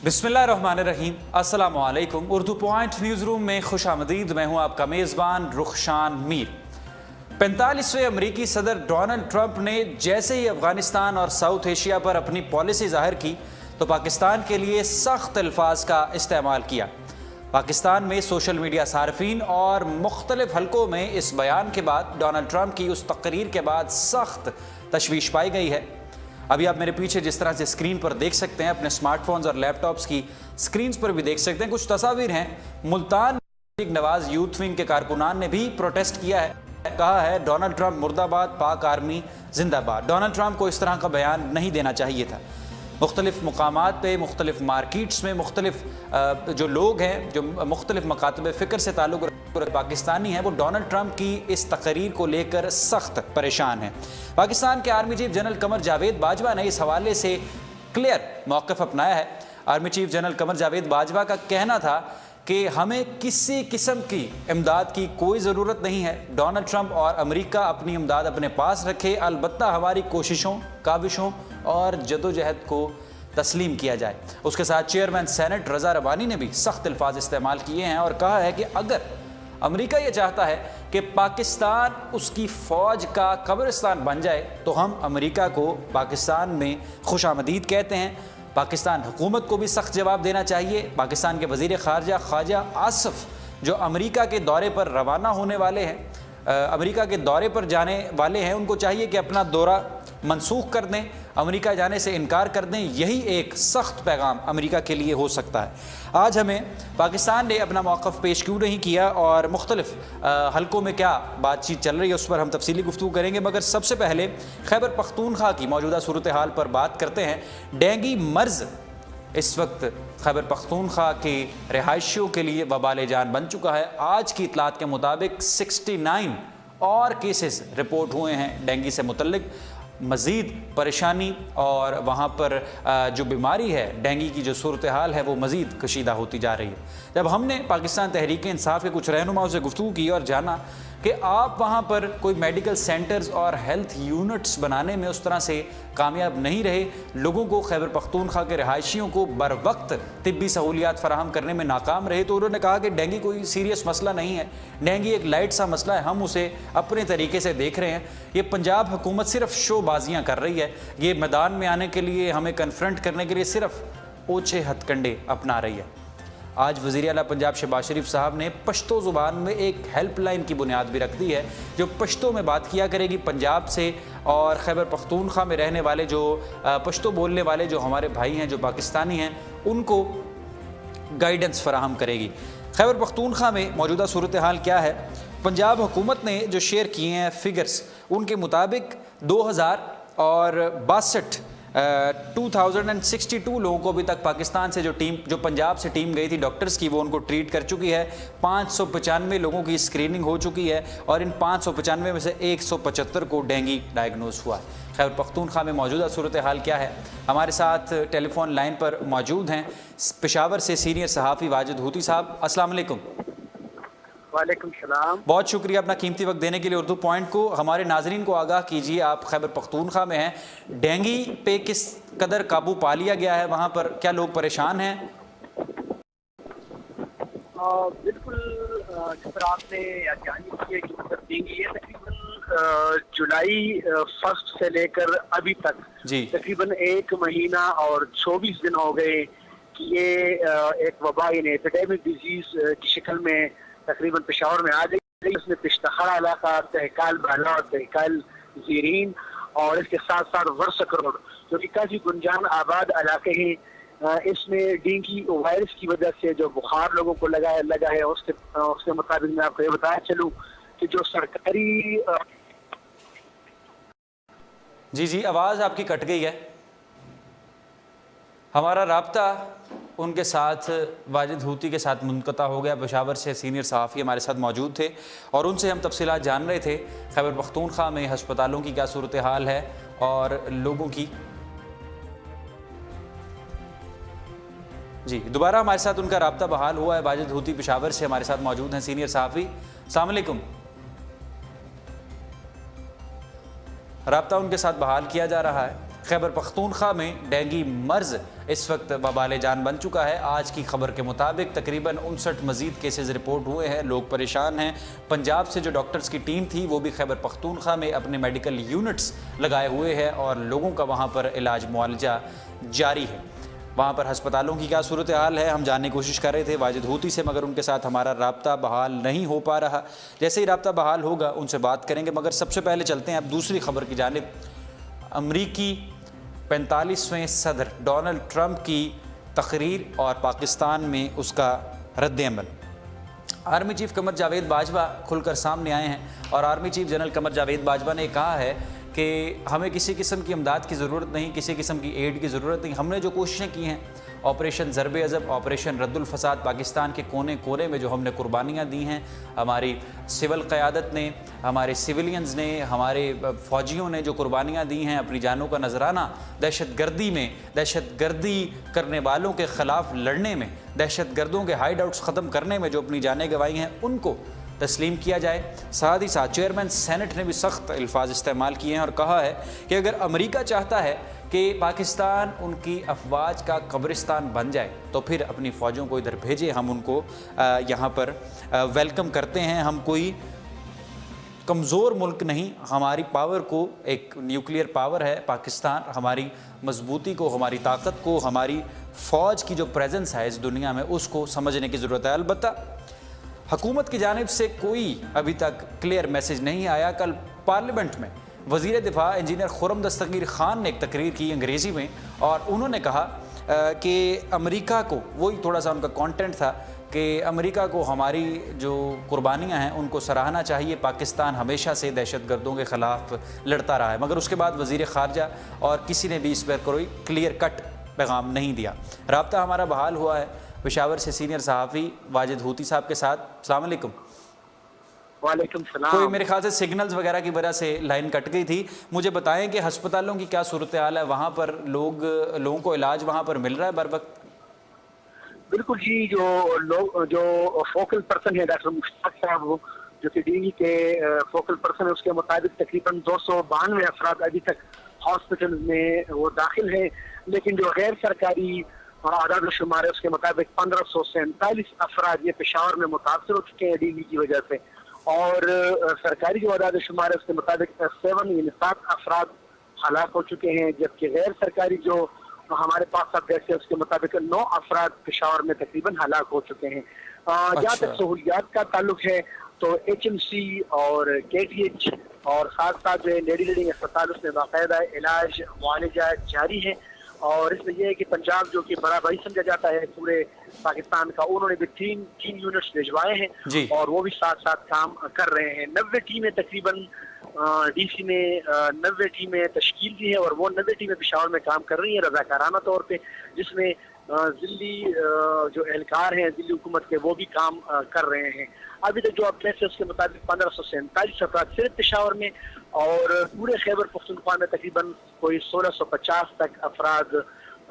बिस्मिल्लाहिर्रहमानिर्रहीम, अस्सलामु अलैकुम। उर्दू पॉइंट न्यूज़ रूम में खुश आमदीद। मैं हूँ आपका मेज़बान रुखशान मीर। 45वें अमरीकी सदर डोनाल्ड ट्रंप ने जैसे ही अफगानिस्तान और साउथ एशिया पर अपनी पॉलिसी जाहिर की तो पाकिस्तान के लिए सख्त अल्फाज का इस्तेमाल किया। पाकिस्तान में सोशल मीडिया सार्फिन और मुख्तलिफ हलकों में इस बयान के बाद डोनाल्ड ट्रंप की उस तकरीर के बाद सख्त तशवीश पाई गई है। अभी आप मेरे पीछे जिस तरह से स्क्रीन पर देख सकते हैं, अपने स्मार्टफोन्स और लैपटॉप्स की स्क्रीन्स पर भी देख सकते हैं, कुछ तस्वीर हैं। मुल्तान नवाज यूथ विंग के कारकुनान ने भी प्रोटेस्ट किया है, कहा है डोनाल्ड ट्रंप मुर्दाबाद, पाक आर्मी जिंदाबाद। डोनाल्ड ट्रंप को इस तरह का बयान नहीं देना चाहिए था। मुख्तलिफ मकामात पे, मुख्तलिफ मार्केट्स में मुख्तलिफ जो लोग हैं जो मुख्तलिफ मकातब फ़िक्र से ताल्लुक़ पाकिस्तानी हैं, वो डोनाल्ड ट्रंप की इस तकरीर को लेकर सख्त परेशान हैं। पाकिस्तान के army chief general Qamar Javed Bajwa ने इस हवाले से क्लियर मौक़िफ़ अपनाया है। Army chief general Qamar Javed Bajwa का कहना था कि हमें किसी किस्म की इमदाद की कोई ज़रूरत नहीं है। डोनाल्ड ट्रंप और अमेरिका अपनी इमदाद अपने पास रखे, अलबत्ता हमारी कोशिशों, काविशों और जदोजहद को तस्लीम किया जाए। उसके साथ चेयरमैन सेनेट रज़ा रबानी ने भी सख्त अल्फाज इस्तेमाल किए हैं और कहा है कि अगर अमेरिका ये चाहता है कि पाकिस्तान उसकी फ़ौज का कब्रिस्तान बन जाए तो हम अमेरिका को पाकिस्तान में खुशामदीद कहते हैं। पाकिस्तान हुकूमत को भी सख्त जवाब देना चाहिए। पाकिस्तान के वज़ीर ख़ारजा ख्वाजा आसिफ जो अमेरिका के दौरे पर रवाना होने वाले हैं, अमेरिका के दौरे पर जाने वाले हैं, उनको चाहिए कि अपना दौरा मनसूख कर दें, अमेरिका जाने से इनकार कर दें। यही एक सख्त पैगाम अमेरिका के लिए हो सकता है। आज हमें पाकिस्तान ने अपना मौक़िफ़ पेश क्यों नहीं किया और मुख्तलिफ हलकों में क्या बातचीत चल रही है उस पर हम तफसीली गुफ्तगू करेंगे, मगर सबसे पहले खैबर पख्तूनख्वा की मौजूदा सूरत हाल पर बात करते हैं। डेंगू मर्ज़ इस वक्त खैबर पख्तूनख्वा के रिहायशियों के लिए वबाल जान बन चुका है। आज की इतलात के मुताबिक 69 और केसेस रिपोर्ट हुए हैं डेंगू से मुतल्लिक। मज़ीद परेशानी और वहाँ पर जो बीमारी है, डेंगू की जो सूरत हाल है, वो मज़ीद कशीदा होती जा रही है। जब हमने पाकिस्तान तहरीक इंसाफ के कुछ रहनुमाओं से गुफ्तगू की और जाना कि आप वहाँ पर कोई मेडिकल सेंटर्स और हेल्थ यूनिट्स बनाने में उस तरह से कामयाब नहीं रहे, लोगों को खैबर पख्तूनख्वा के रिहायशियों को बर वक्त तिब्बी सहूलियात फराहम करने में नाकाम रहे, तो उन्होंने कहा कि डेंगू कोई सीरियस मसला नहीं है, डेंगू एक लाइट सा मसला है, हम उसे अपने तरीके से देख रहे हैं। ये पंजाब हुकूमत सिर्फ शोबाजियाँ कर रही है, ये मैदान में आने के लिए, हमें कन्फ्रंट करने के लिए सिर्फ ओछे हथकंडे अपना रही है। आज वज़ीर आला पंजाब शहबाज शरीफ साहब ने पश्तो ज़ुबान में एक हेल्पलाइन की बुनियाद भी रख दी है जो पश्तो में बात किया करेगी पंजाब से, और खैबर पख्तूनख्वा में रहने वाले जो पश्तो बोलने वाले जो हमारे भाई हैं जो पाकिस्तानी हैं उनको गाइडेंस फराहम करेगी। खैबर पख्तूनख्वा में मौजूदा सूरत हाल क्या है? पंजाब हुकूमत ने जो शेयर किए हैं फिगर्स, उनके मुताबिक 2062 लोगों को अभी तक पाकिस्तान से जो पंजाब से टीम गई थी डॉक्टर्स की, वो उनको ट्रीट कर चुकी है। 595 लोगों की स्क्रीनिंग हो चुकी है और इन 595 में से 175 को डेंगू डायग्नोज हुआ है। खैबर पख्तूनख्वा में मौजूदा सूरत हाल क्या है? हमारे साथ टेलीफोन लाइन पर मौजूद हैं पेशावर से सीनियर सहाफ़ी वाजिद हूती साहब। अस्सलाम वालेकुम। वालेकुम सलाम। बहुत शुक्रिया अपना कीमती वक्त देने के लिए। उर्दू पॉइंट को हमारे नाजरीन को आगाह कीजिए, आप खैबर पख्तूनख्वा में हैं, डेंगू पे किस कदर काबू पा लिया गया है, वहाँ पर क्या लोग परेशान हैं? बिल्कुल, जिस तरह आपने जानी की है कि डेंगू ये तकरीबन जुलाई 1 से लेकर अभी तक तकरीबन 1 महीना और 24 दिन हो गए कि ये एक वबा यानी एपिडेमिक डिजीज की शक्ल में तकरीबन पेशावर में आ गई। इसमें पिश्तखड़ा इलाका, तहकाल बाला और तहकाल ज़ीरीन और इसके साथ साथ वर्ष करोड़ जो कि काफ़ी गुंजान आबाद इलाके हैं, इसमें डेंगू वायरस की वजह से जो बुखार लोगों को लगा है उसके मुताबिक मैं आपको ये बताया चलूँ कि जो सरकारी जी आवाज़ आपकी कट गई है। हमारा राब्ता उनके साथ वाजिद हूती के साथ मुनक़ता हो गया। पेशावर से सीनियर सहाफ़ी हमारे साथ मौजूद थे और उनसे हम तफसीलात जान रहे थे खैबर पख्तूनख्वा में हस्पतालों की क्या सूरत हाल है और लोगों की। जी दोबारा हमारे साथ उनका राब्ता बहाल हुआ है। वाजिद हूती पेशावर से हमारे साथ मौजूद हैं, सीनियर सहाफ़ी। अस्सलाम वालेकुम। राब्ता उनके साथ बहाल किया जा रहा है। खैबर पख्तूनख्वा में डेंगू मर्ज इस वक्त वबाल जान बन चुका है। आज की खबर के मुताबिक तकरीबन 59 मजीद केसेस रिपोर्ट हुए हैं। लोग परेशान हैं। पंजाब से जो डॉक्टर्स की टीम थी वो भी खैबर पख्तूनख्वा में अपने मेडिकल यूनिट्स लगाए हुए हैं और लोगों का वहाँ पर इलाज मुआलजा जारी है। वहाँ पर हस्पतालों की क्या सूरत हाल है हम जानने की कोशिश कर रहे थे वाजिद हूती से, मगर उनके साथ हमारा राब्ता बहाल नहीं हो पा रहा। जैसे ही राब्ता बहाल होगा उनसे बात करेंगे, मगर सबसे पहले चलते हैं अब दूसरी खबर की जानिब। अमरीकी 45वें सदर डोनाल्ड ट्रंप की तकरीर और पाकिस्तान में उसका रद्द-ए-अमल। आर्मी चीफ कमर जावेद बाजवा खुलकर सामने आए हैं और army chief general Qamar Javed Bajwa ने कहा है कि हमें किसी किस्म की इमदाद की ज़रूरत नहीं, किसी किस्म की एड की ज़रूरत नहीं। हमने जो कोशिशें की हैं, ऑपरेशन ज़रबे अज़ब, ऑपरेशन रद्दुल फसाद, पाकिस्तान के कोने कोने में जो हमने कुर्बानियाँ दी हैं, हमारी सिविल क़यादत ने, हमारे सिविलियंस ने, हमारे फ़ौजियों ने जो कुर्बानियाँ दी हैं, अपनी जानों का नजराना दहशतगर्दी में, दहशतगर्दी करने वालों के ख़िलाफ़ लड़ने में, दहशतगर्दों के हाइड आउट्स ख़त्म करने में जो अपनी जानें गंवाई हैं उनको तस्लीम किया जाए। साथ ही साथ चेयरमैन सेनेट ने भी सख्त अल्फाज इस्तेमाल किए हैं और कहा है कि अगर अमेरिका चाहता है कि पाकिस्तान उनकी अफवाज का कब्रिस्तान बन जाए तो फिर अपनी फ़ौजों को इधर भेजे, हम उनको यहाँ पर वेलकम करते हैं। हम कोई कमज़ोर मुल्क नहीं, हमारी पावर को एक न्यूक्लियर पावर है पाकिस्तान, हमारी मजबूती को, हमारी ताकत को, हमारी फ़ौज की जो प्रेजेंस है इस दुनिया में उसको समझने की ज़रूरत है। अलबत्ता हुकूमत की जानिब से कोई अभी तक क्लियर मैसेज नहीं आया। कल पार्लियामेंट में वज़ीर दिफा इंजीनियर खुर्रम दस्तगीर ख़ान ने एक तकरीर की अंग्रेज़ी में और उन्होंने कहा कि अमेरिका को, वही थोड़ा सा उनका कंटेंट था कि अमेरिका को हमारी जो कुर्बानियाँ हैं उनको सराहना चाहिए। पाकिस्तान हमेशा से दहशतगर्दों के ख़िलाफ़ लड़ता रहा है, मगर उसके बाद वज़ीर ख़ारजा और किसी ने भी इस पर कोई क्लियर कट पैगाम नहीं दिया। राब्ता हमारा बहाल हुआ है पेशावर से सीनियर सहाफ़ी वाजिद हूती साहब के साथ। अस्सलाम वालेकुम। वालेकुम सलाम। कोई मेरे ख्याल से सिग्नल्स वगैरह की वजह से लाइन कट गई थी। मुझे बताएं कि हस्पतालों की क्या सूरत हाल है, वहाँ पर लोगों को इलाज वहाँ पर मिल रहा है बर वक्त? बिल्कुल जी, जो फोकल पर्सन है डॉक्टर मुश्ताक साहब जो कि डीवी के फोकल पर्सन है, उसके मुताबिक तकरीबन 292 अफराद अभी तक हॉस्पिटल में वो दाखिल हैं, लेकिन जो गैर सरकारी आदाद शुमार है उसके मुताबिक 1547 अफराद ये पेशावर में मुतासर हो चुके हैं डीवी की वजह से, और सरकारी जो आदाद शुमार है उसके मुताबिक 7 अफराद हलाक हो चुके हैं, जबकि गैर सरकारी जो हमारे पास अपडेट है उसके मुताबिक 9 अफराद पेशावर में तकरीबन हलाक हो चुके हैं। जहाँ तक सहूलियात का ताल्लुक है तो HMC और KTH और साथ साथ जो है लेडी लीडिंग अस्पताल उसमें बाकायदा इलाज मुआलजा जारी है, और इसमें यह है कि पंजाब जो कि बड़ा भाई समझा जाता है पूरे पाकिस्तान का, उन्होंने भी तीन यूनिट्स भिजवाए हैं और वो भी साथ साथ काम कर रहे हैं। 90 टीमें तकरीबन DC ने 90 टीमें तश्कील दी है और वो 90 टीमें पेशावर में काम कर रही हैं रजाकाराना तौर पे, जिसमें जिली जो एहलकार हैं दिल्ली हुकूमत के वो भी काम कर रहे हैं। अभी तक जो अपडेट है उसके मुताबिक 1547 अफराद सिर्फ पेशावर में और पूरे खैबर पख्तूनख्वा में तकरीबन कोई 1650 तक अफराद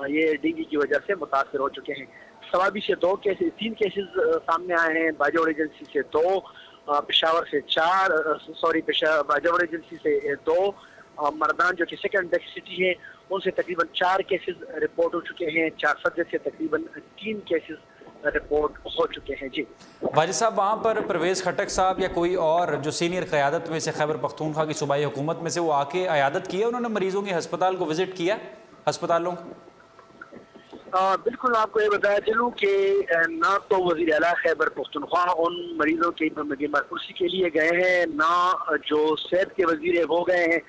ये डीवी की वजह से मुतासर हो चुके हैं। सवाबी से 3 केसेस सामने आए हैं, बाजौड़ एजेंसी से 2, पेशावर से 4, बाजौड़ एजेंसी से 2, मर्दान जो कि सेकंड बेस्ट सिटी है उनसे तकरीबन 4 केसेस रिपोर्ट हो चुके हैं, 4 सदर से तकरीबन 3 केसेस रिपोर्ट हो चुके हैं। जी वाजिद साहब, वहाँ पर परवेज़ खटक साहब या कोई और जो सीनियर क़यादत में से खैबर पख्तूनख्वा की सूबाई हुकूमत में से वो आके अयादत किया, उन्होंने मरीजों के अस्पताल को विजिट किया अस्पतालों को? बिल्कुल, आपको ये बताया चलूँ कि ना तो वज़ीर आला खैबर पख्तूनख्वा उन मरीजों की बीमारपुरसी के लिए गए हैं, ना जो सेहत के वज़ीर है वो गए हैं।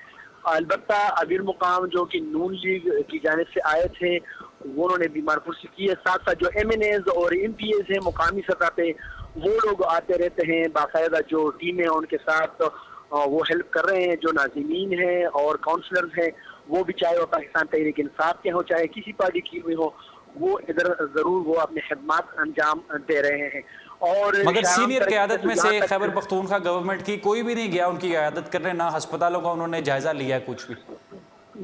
अलबत्ता अमीर मुकाम जो कि नून लीग की जानिब से आए थे वो उन्होंने बीमारपुरसी की है। साथ साथ जो MNAs और MPAs हैं मुकामी सतह पे वो लोग आते रहते हैं, बाकायदा जो टीमें हैं उनके साथ वो हेल्प कर रहे हैं। जो नाज़िमीन हैं और काउंसलर्स हैं वो भी, चाहे वो पाकिस्तान तहरीक इंसाफ के हो चाहे किसी पार्टी की हुई हो, वो इधर जरूर वो अपने खिदमत अंजाम दे रहे हैं। और मगर सीनियर क़यादत में से खैबर पख्तूनख्वा गवर्नमेंट की कोई भी नहीं गया उनकी क़यादत करने, ना अस्पतालों का उन्होंने जायजा लिया कुछ भी?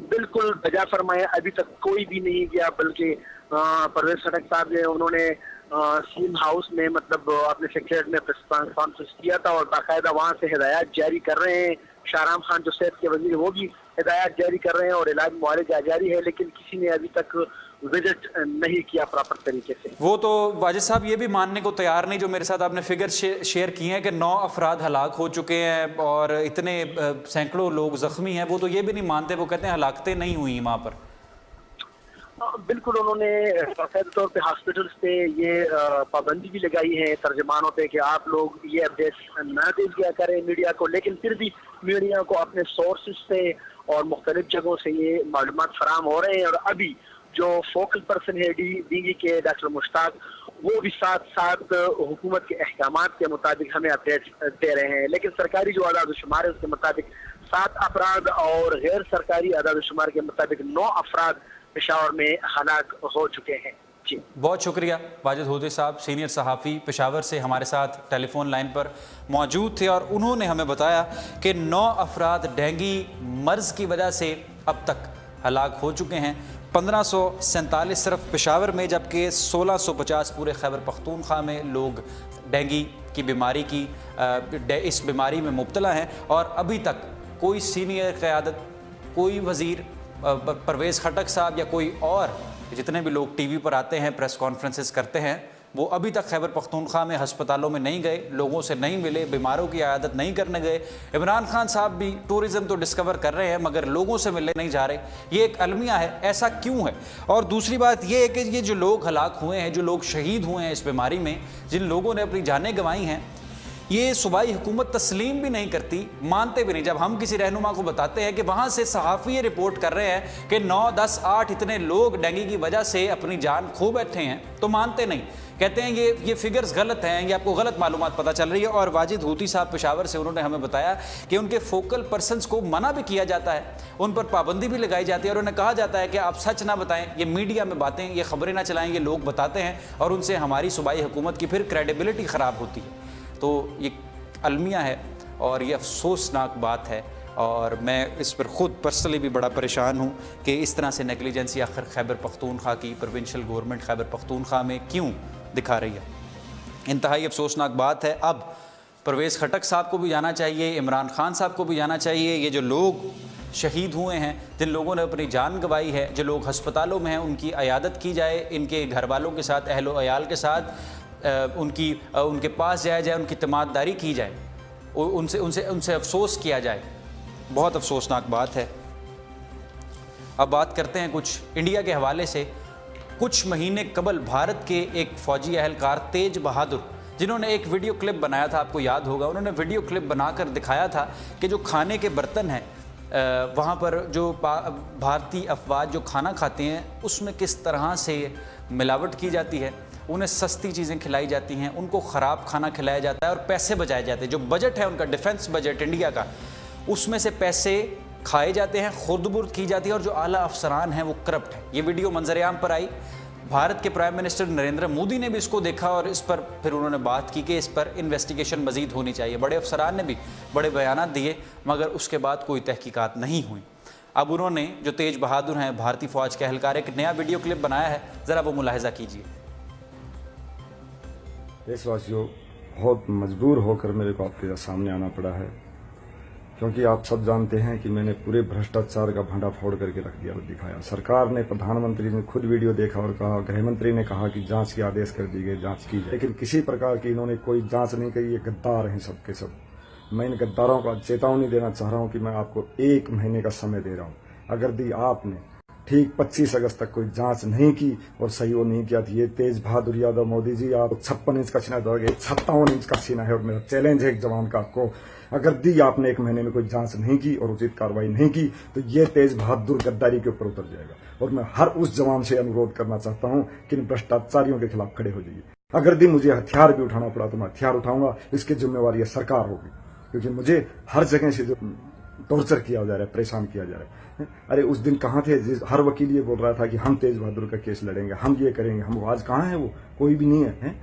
बिल्कुल बजा फरमाया, अभी तक कोई भी नहीं गया, बल्कि परवेज़ खटक साहब ने उन्होंने सीम हाउस में मतलब अपने सेक्रेटरी में प्रेस कॉन्फ्रेंस किया था और बाकायदा वहाँ से हिदायत जारी कर रहे हैं। शाहराम खान जो सेहत के वजीर वो भी हिदायत जारी कर रहे हैं और इलाज मुआलजा जारी है, लेकिन किसी ने अभी तक विजिट नहीं किया प्रॉपर तरीके से। वो तो वाजिद साहब ये भी मानने को तैयार नहीं, जो मेरे साथ आपने फिगर शेयर किए हैं कि 9 अफराद हलाक हो चुके हैं और इतने सैकड़ों लोग जख्मी हैं, वो तो ये भी नहीं मानते, वो कहते हैं हलाकतें नहीं हुई वहाँ पर। बिल्कुल, उन्होंने बाकायदा तौर पे हॉस्पिटल्स पे ये पाबंदी भी लगाई है तर्जमानों पे कि आप लोग ये अपडेट न दे दिया करें मीडिया को, लेकिन फिर भी मीडिया को अपने सोर्सेज से और मुख्तलिफ जगहों से ये मालूमात फराम हो रहे हैं। और अभी जो फोकल पर्सन है डीगी के डॉक्टर मुश्ताक, वो भी साथ साथ हुकूमत के अहकामात के मुताबिक हमें अपडेट दे रहे हैं, लेकिन सरकारी जो आदाद-ओ-शुमार है उसके मुताबिक 7 अफराद और गैर सरकारी आदाद-ओ-शुमार के मुताबिक 9 अफराद पेशावर में हलाक हो चुके हैं। जी, बहुत शुक्रिया वाजिद हूदी साहब, सीनियर सहाफ़ी पेशावर से हमारे साथ टेलीफोन लाइन पर मौजूद थे और उन्होंने हमें बताया कि 9 अफराद डेंगू मर्ज़ की वजह से अब तक हलाक हो चुके हैं। 1547 सिर्फ पेशावर में, जबकि 1650 पूरे खैबर पख्तूनख्वा में लोग डेंगू की बीमारी की इस बीमारी में मुब्तला हैं और अभी तक कोई सीनियर क़यादत, कोई वज़ीर परवेज़ खटक साहब या कोई और जितने भी लोग टीवी पर आते हैं, प्रेस कॉन्फ्रेंसेस करते हैं, वो अभी तक खैबर पख्तूनख्वा में हस्पतालों में नहीं गए, लोगों से नहीं मिले, बीमारों की आयादत नहीं करने गए। इमरान खान साहब भी टूरिज़्म तो डिस्कवर कर रहे हैं मगर लोगों से मिलने नहीं जा रहे। ये एक अलमिया है, ऐसा क्यों है? और दूसरी बात ये है कि ये जो लोग हलाक हुए हैं, जो लोग शहीद हुए हैं इस बीमारी में, जिन लोगों ने अपनी जानें गंवाई हैं, ये सूबाई हुकूमत तस्लीम भी नहीं करती, मानते भी नहीं। जब हम किसी रहनुमा को बताते हैं कि वहाँ से सहाफ़ी रिपोर्ट कर रहे हैं कि 9, 10, 8 इतने लोग डेंगू की वजह से अपनी जान खो बैठे हैं, तो मानते नहीं, कहते हैं ये फिगर्स गलत हैं, ये आपको गलत मालूमात पता चल रही है। और वाजिद हूदी साहब पेशावर से, उन्होंने हमें बताया कि उनके फोकल पर्सनस को मना भी किया जाता है, उन पर पाबंदी भी लगाई जाती है और उन्हें कहा जाता है कि आप सच ना बताएं, ये मीडिया में बातें, ये खबरें ना चलाएं, ये लोग बताते हैं और उनसे हमारी सूबाई हुकूमत की फिर क्रेडिबिलिटी ख़राब होती है। तो ये अलमिया है और ये अफसोसनाक बात है और मैं इस पर ख़ुद पर्सनली भी बड़ा परेशान हूँ कि इस तरह से नेगलिजेंसी आखिर खैबर पख्तूनख्वा की प्रोविंशियल गवर्नमेंट खैबर पख्तूनख्वा में क्यों दिखा रही है। इंतहाई अफसोसनाक बात है। अब परवेज़ खटक साहब को भी जाना चाहिए, इमरान खान साहब को भी जाना चाहिए। ये जो लोग शहीद हुए हैं, जिन लोगों ने अपनी जान गंवाई है, जो लोग हस्पतालों में हैं, उनकी अयादत की जाए, इनके घर वालों के साथ, अहलो अयाल के साथ उनके पास जाया जाए, उनकी तमाददारी की जाए, उनसे अफसोस किया जाए। बहुत अफसोसनाक बात है। अब बात करते हैं कुछ इंडिया के हवाले से। कुछ महीने कबल भारत के एक फ़ौजी एहलकार तेज बहादुर, जिन्होंने एक वीडियो क्लिप बनाया था, आपको याद होगा, उन्होंने वीडियो क्लिप बनाकर दिखाया था कि जो खाने के बर्तन हैं वहाँ पर जो भारतीय अफवाज जो खाना खाते हैं उसमें किस तरह से मिलावट की जाती है, उन्हें सस्ती चीज़ें खिलाई जाती हैं, उनको ख़राब खाना खिलाया जाता है और पैसे बचाए जाते हैं। जो बजट है उनका, डिफेंस बजट इंडिया का, उसमें से पैसे खाए जाते हैं, खुर्द-बुर्द की जाती है और जो आला अफसरान हैं वो करप्ट हैं। ये वीडियो मंजर-ए-आम पर आई। भारत के प्राइम मिनिस्टर नरेंद्र मोदी ने भी इसको देखा और इस पर फिर उन्होंने बात की कि इस पर इन्वेस्टिगेशन मज़ीद होनी चाहिए। बड़े अफसरान ने भी बड़े बयानात दिए मगर उसके बाद कोई तहकीकात नहीं हुई। अब उन्होंने, जो तेज बहादुर हैं, भारतीय फ़ौज के एहलकार, एक नया वीडियो क्लिप बनाया है, ज़रा वो मुलाहिज़ा कीजिए। देशवासियों, बहुत मजबूर होकर मेरे को आपके सामने आना पड़ा है, क्योंकि आप सब जानते हैं कि मैंने पूरे भ्रष्टाचार का भंडा फोड़ करके रख दिया और दिखाया। सरकार ने, प्रधानमंत्री ने खुद वीडियो देखा और कहा, गृहमंत्री ने कहा कि जांच के आदेश कर दिए गए, जांच की जाए, लेकिन किसी प्रकार की इन्होंने कोई जांच नहीं की। ये गद्दार हैं सब के सब। मैं इन गद्दारों का चेतावनी देना चाह रहा हूं कि मैं आपको 1 महीने का समय दे रहा हूं। अगर दी आपने ठीक 25 अगस्त तक कोई जांच नहीं की और सही वो नहीं किया तो ये तेज बहादुर यादव मोदी जी, आप 56 इंच का सीना दोगे, 57 इंच का सीना है और मेरा चैलेंज है एक जवान का आपको, अगर दी आपने 1 महीने में कोई जांच नहीं की और उचित कार्रवाई नहीं की तो ये तेज बहादुर गद्दारी के ऊपर उतर जाएगा। और मैं हर उस जवान से अनुरोध करना चाहता हूं कि इन भ्रष्टाचारियों के खिलाफ खड़े हो जाइए। अगर दी मुझे हथियार भी उठाना पड़ा तो मैं हथियार उठाऊंगा, इसकी जिम्मेवारी ये सरकार होगी, क्योंकि मुझे हर जगह से जो टॉर्चर किया जा रहा है, परेशान किया जा रहा है। अरे उस दिन कहाँ थे? हर वकील ये बोल रहा था कि हम तेज बहादुर का केस लड़ेंगे, हम ये करेंगे, हम आज कहाँ है? वो कोई भी नहीं है।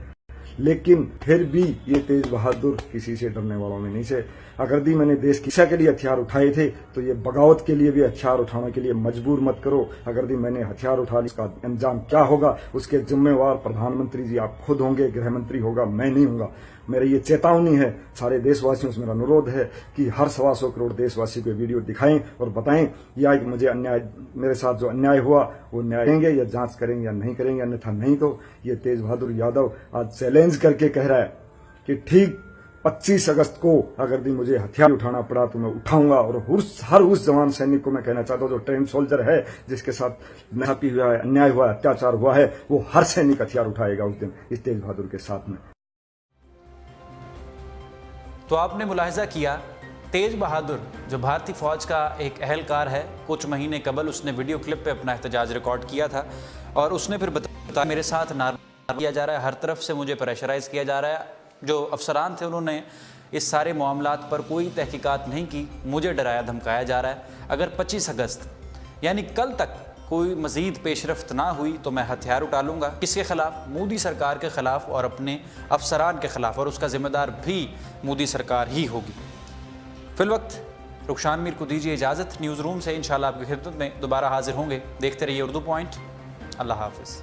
लेकिन फिर भी ये तेज बहादुर किसी से डरने वालों में नहीं से। अगर दी मैंने देश की शिक्षा के लिए हथियार उठाए थे तो ये बगावत के लिए भी हथियार उठाने के लिए मजबूर मत करो। अगर दी मैंने हथियार उठा ली, इसका अंजाम क्या होगा उसके जिम्मेवार प्रधानमंत्री जी आप खुद होंगे, गृहमंत्री होगा, मैं नहीं हूंगा। मेरा ये चेतावनी है सारे देशवासियों से, मेरा अनुरोध है कि हर 125 करोड़ देशवासी को वीडियो दिखाएं और बताएं या कि मुझे अन्याय, मेरे साथ जो अन्याय हुआ वो न्याय देंगे या जांच करेंगे या नहीं करेंगे, अन्यथा नहीं। तो ये तेज बहादुर यादव आज चैलेंज करके कह रहा है कि ठीक 25 अगस्त को अगर भी मुझे हथियार उठाना पड़ा तो मैं उठाऊंगा। और हर उस जवान सैनिक को मैं कहना चाहता हूं जो ट्रेन सोल्जर है, जिसके साथ नापी हुआ है, अन्याय हुआ है, अत्याचार हुआ है, वो हर सैनिक हथियार उठाएगा उस दिन इस तेज बहादुर के साथ में। तो आपने मुलाहिजा किया, तेज बहादुर जो भारतीय फौज का एक अहलकार है, कुछ महीने कबल उसने वीडियो क्लिप पे अपना एहतजाज रिकॉर्ड किया था और उसने फिर बताया मेरे साथ नारा किया जा रहा है, हर तरफ से मुझे प्रेशराइज किया जा रहा है। जो अफसरान थे उन्होंने इस सारे मामलात पर कोई तहकीकात नहीं की, मुझे डराया धमकाया जा रहा है। अगर 25 अगस्त यानी कल तक कोई मज़ीद पेशरफ्त ना हुई तो मैं हथियार उठा लूँगा। किसके ख़िलाफ़? मोदी सरकार के ख़िलाफ़ और अपने अफसरान के ख़िलाफ़, और उसका ज़िम्मेदार भी मोदी सरकार ही होगी। फिलवक्त रुखशान मीर को दीजिए इजाज़त। न्यूज़ रूम से इंशाल्लाह आपकी खिदमत में दोबारा हाजिर होंगे। देखते रहिए उर्दू पॉइंट। अल्लाह हाफ़िज़।